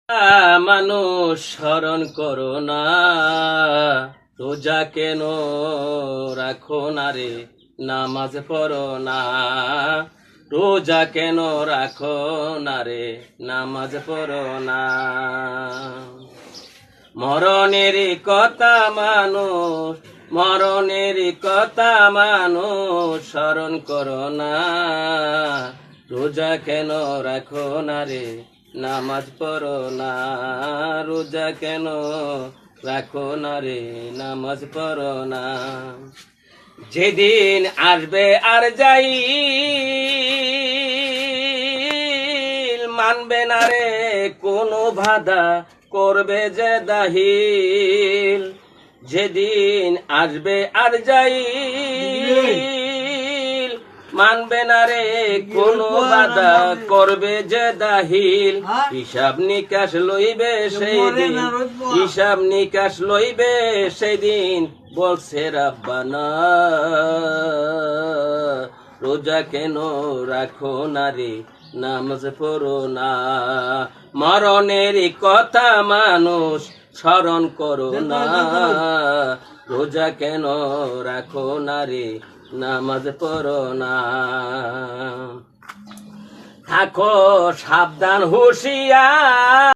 মানুষ স্মরণ করো না, রোজা কেন রাখো না রে, নামাজ পড়ো না। রোজা কেন রাখো না রে, নামাজ পড়ো না। মরণের কথা মানুষ, মরণের কথা মানুষ স্মরণ করো না। রোজা কেন রাখো না রে, নামাজ পড়ো না। রোজা কেন রাখো না রে, নামাজ পড়ো না। যেদিন আসবে আর যাই মানবে না রে কোনো বাধা, করবে যে দাহিল। যেদিন আসবে আর যাই মানবে না রে কোনো বাধা, করবে যে দাহিল। হিসাব নিকাশ লইবে সেই দিন, হিসাব নিকাশ লইবে সেই দিন। বলছে রাব্বানা রোজা কেন রাখো না রে, নামাজ পড়ো না। মরণের কথা মানুষ স্মরণ করো না। রোজা কেন রাখো না রে, নামাজ পড়ো না। থাকো সাবধান হুঁশিয়ার।